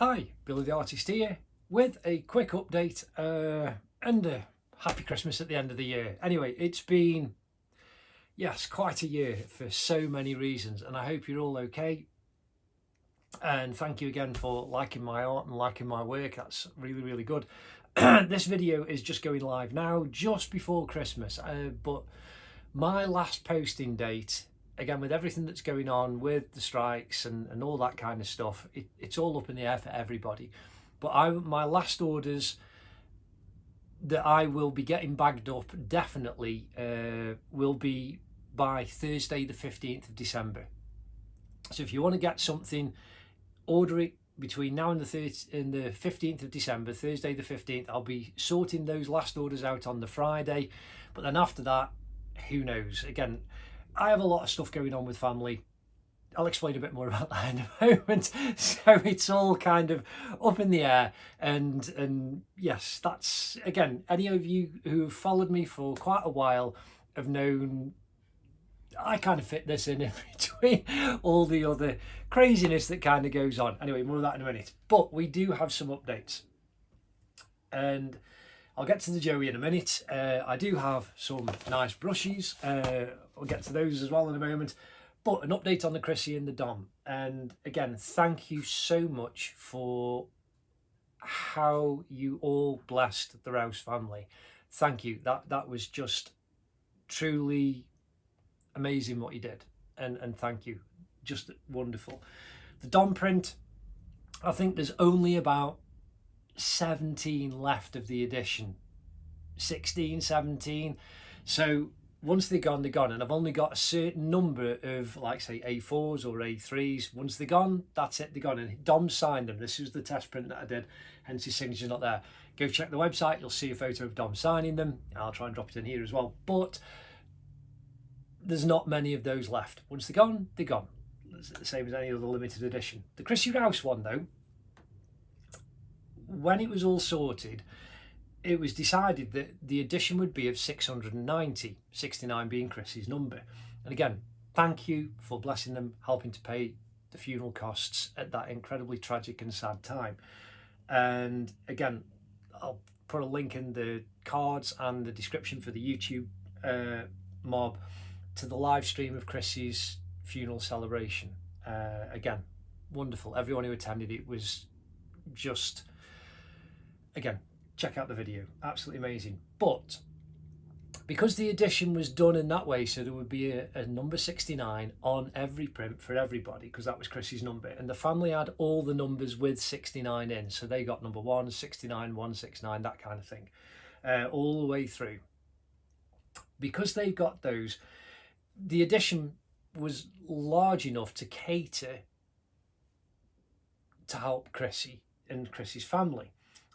Hi, Billy the Artist here with a quick update and a happy Christmas at the end of the year. Anyway, it's been, yes, quite a year for so many reasons, and I hope you're all okay. And thank you again for liking my art and liking my work. That's really, really good. This video is just going live now, just before Christmas, but my last posting date, again, with everything that's going on with the strikes and all that kind of stuff, it's all up in the air for everybody. But my last orders that I will be getting bagged up definitely will be by Thursday the 15th of December. So if you want to get something, order it between now and the 15th of December, Thursday the 15th. I'll be sorting those last orders out on the Friday, but then after that, who knows? Again, I have a lot of stuff going on with family. I'll explain a bit more about that in a moment. So it's all kind of up in the air. And yes, that's, again, any of you who have followed me for quite a while have known I kind of fit this in between all the other craziness that kind of goes on. Anyway, more of that in a minute. But we do have some updates. And I'll get to the Joey in a minute. I do have some nice brushes. I'll get to those as well in a moment. But an update on the Chrissy and the Dom. And again, thank you so much for how you all blessed the Rouse family. Thank you. That was just truly amazing what you did. And thank you. Just wonderful. The Dom print, I think there's only about 17 left of the edition. 16, 17. So once they're gone, they're gone. And I've only got a certain number of, like, say, A4s or A3s. Once they're gone, that's it, they're gone. And Dom signed them. This was the test print that I did, hence his signature's not there. Go check the website, you'll see a photo of Dom signing them. I'll try and drop it in here as well. But there's not many of those left. Once they're gone, they're gone. It's the same as any other limited edition. The Chrissy Rouse one, though, when it was all sorted, it was decided that the edition would be of 690, 69 being Chrissy's number. And again, thank you for blessing them, helping to pay the funeral costs at that incredibly tragic and sad time. And again, I'll put a link in the cards and the description for the YouTube mob to the live stream of Chrissy's funeral celebration. Again, wonderful. Everyone who attended it was just, again, check out the video, absolutely amazing. But because the edition was done in that way, so there would be a number 69 on every print for everybody, because that was Chrissy's number, and the family had all the numbers with 69 in, so they got number 1, 69, 169, that kind of thing, all the way through. Because they've got those, the edition was large enough to cater to help Chrissy and Chrissy's family.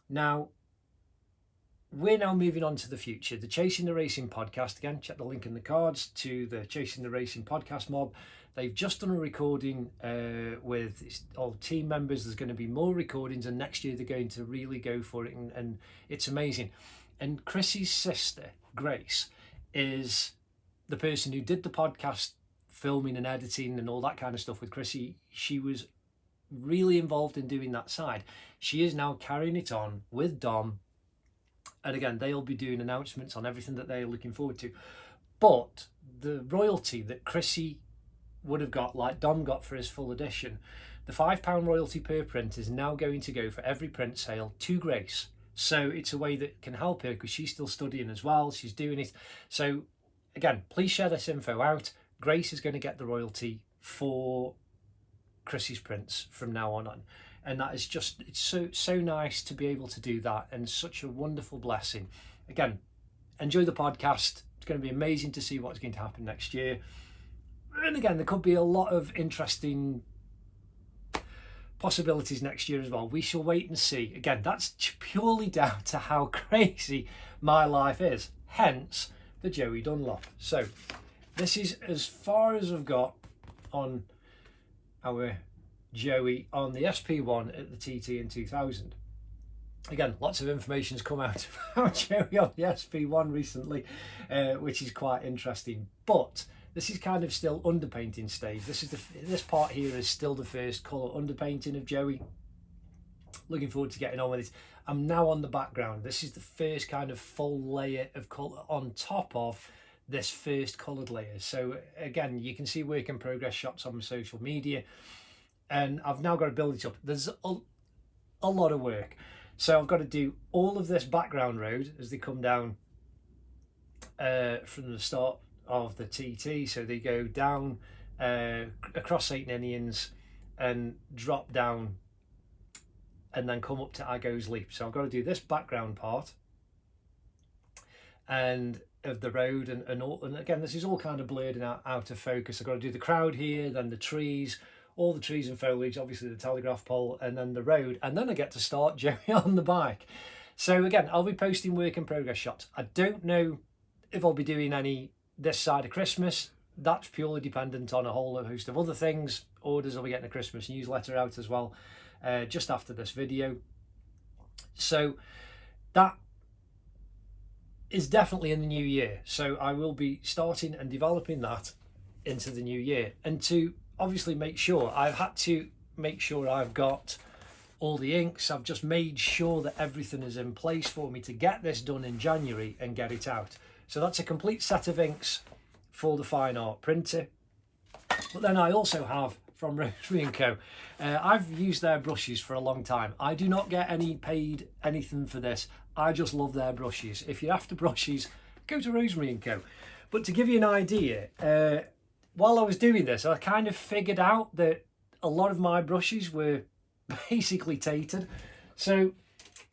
Now, we're now moving on to the future. The Chasin the Racin podcast, again, check the link in the cards to the Chasin the Racin podcast mob. They've just done a recording with all team members. There's going to be more recordings, and next year they're going to really go for it, and it's amazing. And Chrissy's sister, Grace, is the person who did the podcast filming and editing and all that kind of stuff with Chrissy. She was really involved in doing that side. She is now carrying it on with Dom. And again, they'll be doing announcements on everything that they're looking forward to. But the royalty that Chrissy would have got, like Dom got for his full edition, the £5 royalty per print is now going to go for every print sale to Grace. So it's a way that can help her, because she's still studying as well. She's doing it. So again, please share this info out. Grace is going to get the royalty for Chrissy's prints from now on. And that is just, it's so nice to be able to do that, and such a wonderful blessing. Again, enjoy the podcast. It's going to be amazing to see what's going to happen next year. And again, there could be a lot of interesting possibilities next year as well. We shall wait and see. Again, that's purely down to how crazy my life is. Hence the Joey Dunlop. So this is as far as I've got on our Joey on the SP1 at the TT in 2000. Again, lots of information's come out about Joey on the SP1 recently, which is quite interesting. But this is kind of still underpainting stage. This part here is still the first colour underpainting of Joey. Looking forward to getting on with it. I'm now on the background. This is the first kind of full layer of colour on top of this first coloured layer. So again, you can see work in progress shots on my social media, and I've now got to build it up. There's a lot of work. So I've got to do all of this background road as they come down from the start of the TT. So they go down across St Ninians and drop down and then come up to Aggo's Leap. So I've got to do this background part and of the road, and again, this is all kind of blurred and out of focus. I've got to do the crowd here, then the trees, all the trees and foliage, obviously the telegraph pole, and then the road, and then I get to start Joey on the bike. So again, I'll be posting work in progress shots. I don't know if I'll be doing any this side of Christmas. That's purely dependent on a whole host of other things. Orders, I'll be getting a Christmas newsletter out as well, just after this video. So that is definitely in the new year. So I will be starting and developing that into the new year. And to obviously make sure, I've had to make sure I've got all the inks. I've just made sure that everything is in place for me to get this done in January and get it out. So that's a complete set of inks for the fine art printer. But then I also have from Rosemary and Co. I've used their brushes for a long time. I do not get any paid anything for this. I just love their brushes. If you're after brushes, go to Rosemary and Co. But to give you an idea, while I was doing this, I kind of figured out that a lot of my brushes were basically tatered. So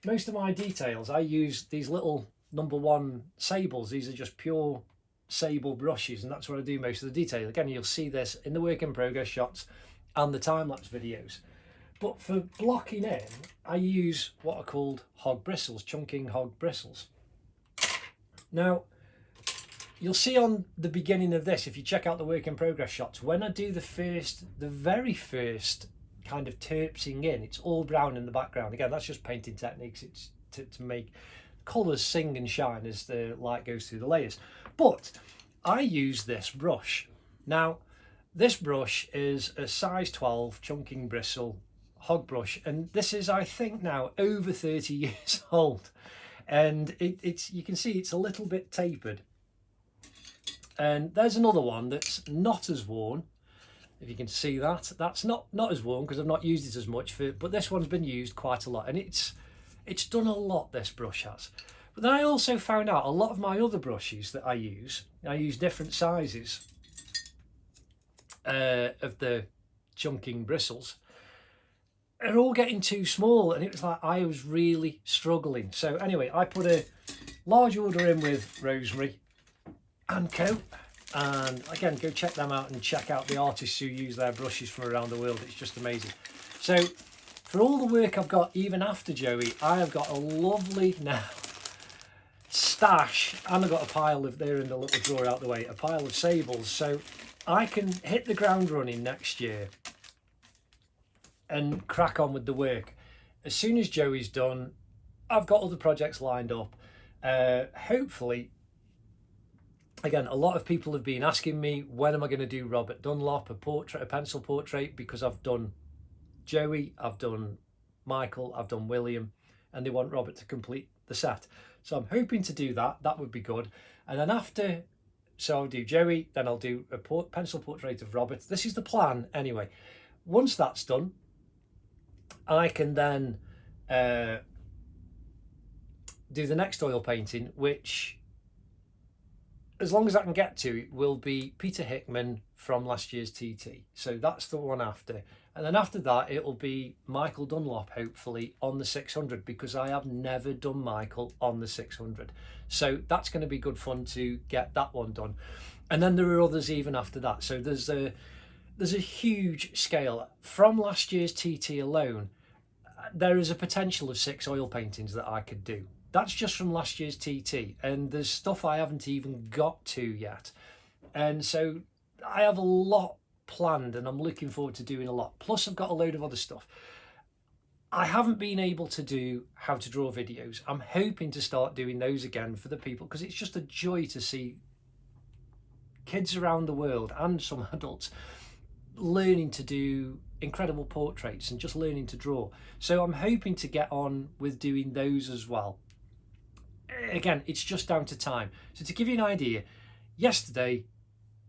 most of my details, I use these little #1 sables. These are just pure sable brushes, and that's what I do most of the detail. Again, you'll see this in the work in progress shots and the time-lapse videos. But for blocking in, I use what are called hog bristles, chunking hog bristles. Now, you'll see on the beginning of this, if you check out the work in progress shots, when I do the very first kind of terpsing in, it's all brown in the background. Again, that's just painting techniques. It's to make colours sing and shine as the light goes through the layers. But I use this brush. Now, this brush is a size 12 chunking bristle hog brush, and this is, I think, now over 30 years old, and it's you can see it's a little bit tapered. And there's another one that's not as worn. If you can see that, that's not as worn because I've not used it as much but this one's been used quite a lot, and it's done a lot, this brush has. But then I also found out a lot of my other brushes that I use different sizes of the chunking bristles, are all getting too small, and it was like I was really struggling. So anyway, I put a large order in with Rosemary and Co. And again, go check them out and check out the artists who use their brushes from around the world. It's just amazing. So for all the work I've got, even after Joey, I have got a lovely now stash, and I've got a pile of, there in the little drawer out the way, a pile of sables. So I can hit the ground running next year and crack on with the work. As soon as Joey's done, I've got other projects lined up. Hopefully, again, a lot of people have been asking me, when am I going to do Robert Dunlop, a pencil portrait, because I've done Joey, I've done Michael, I've done William, and they want Robert to complete the set. So I'm hoping to do that. That would be good. And then after, so I'll do Joey, then I'll do a pencil portrait of Robert. This is the plan anyway. Once that's done, I can then do the next oil painting, which, as long as I can get to, it will be Peter Hickman from last year's TT. So that's the one after. And then after that, it'll be Michael Dunlop, hopefully, on the 600, because I have never done Michael on the 600. So that's going to be good fun to get that one done. And then there are others even after that. So there's a huge scale. From last year's TT alone, there is a potential of 6 oil paintings that I could do. That's just from last year's TT, and there's stuff I haven't even got to yet. And so I have a lot planned, and I'm looking forward to doing a lot. Plus I've got a load of other stuff. I haven't been able to do how to draw videos. I'm hoping to start doing those again for the people, because it's just a joy to see kids around the world, and some adults, learning to do incredible portraits and just learning to draw. So I'm hoping to get on with doing those as well. Again, it's just down to time. So to give you an idea, yesterday,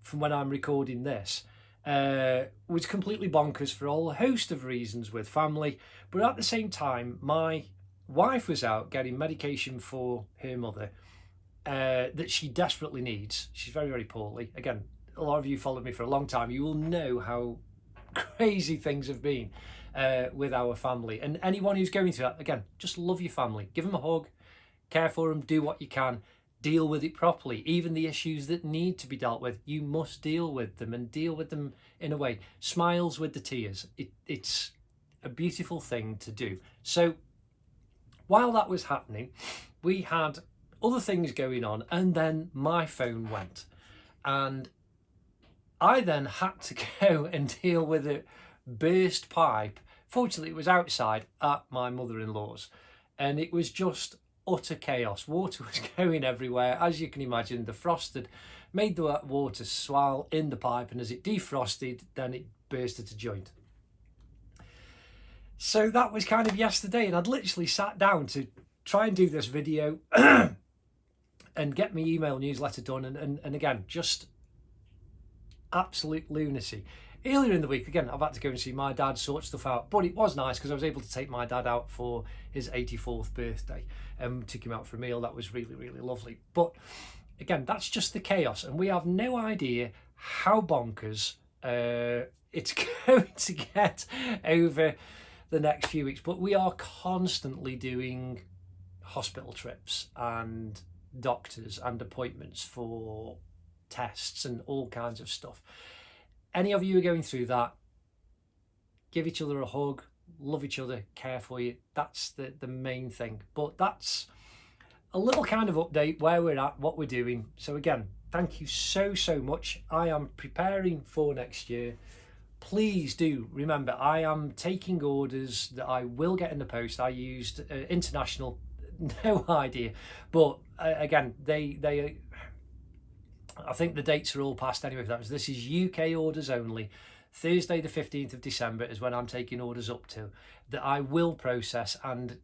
from when I'm recording this, was completely bonkers for a whole host of reasons with family, but at the same time my wife was out getting medication for her mother that she desperately needs. She's very, very poorly. Again, a lot of you followed me for a long time, you will know how crazy things have been with our family, and anyone who's going through that, again, just love your family, give them a hug, care for them, do what you can, deal with it properly. Even the issues that need to be dealt with, you must deal with them, and deal with them in a way. Smiles with the tears. It's a beautiful thing to do. So while that was happening, we had other things going on, and then my phone went, and I then had to go and deal with a burst pipe. Fortunately, it was outside at my mother-in-law's, and it was just utter chaos. Water was going everywhere. As you can imagine, the frost had made the water swell in the pipe, and as it defrosted, then it burst at a joint. So that was kind of yesterday, and I'd literally sat down to try and do this video and get my email newsletter done, and again, just absolute lunacy. Earlier in the week, again, I've had to go and see my dad sort stuff out, but it was nice because I was able to take my dad out for his 84th birthday and took him out for a meal. That was really, really lovely. But again, that's just the chaos, and we have no idea how bonkers it's going to get over the next few weeks. But we are constantly doing hospital trips and doctors and appointments for tests and all kinds of stuff. Any of you are going through that, give each other a hug, love each other, care for you. That's the main thing. But that's a little kind of update where we're at, what we're doing. So again, thank you so much. I am preparing for next year. Please do remember, I am taking orders that I will get in the post. I used international, no idea. But again, they I think the dates are all passed anyway. This is UK orders only. Thursday the 15th of December is when I'm taking orders up to, that I will process and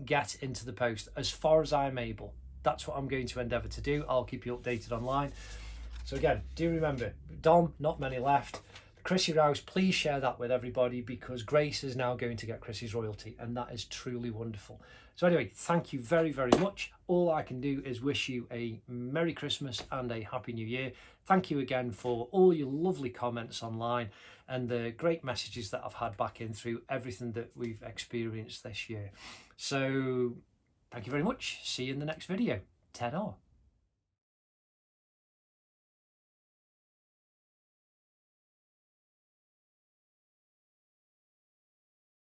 get into the post as far as I'm able. That's what I'm going to endeavour to do. I'll keep you updated online. So again, do remember, Dom, not many left. Chrissy Rouse, please share that with everybody, because Grace is now going to get Chrissy's royalty, and that is truly wonderful. So anyway, thank you very much. All I can do is wish you a Merry Christmas and a Happy New Year. Thank you again for all your lovely comments online and the great messages that I've had back in through everything that we've experienced this year. So thank you very much. See you in the next video. Ta-da.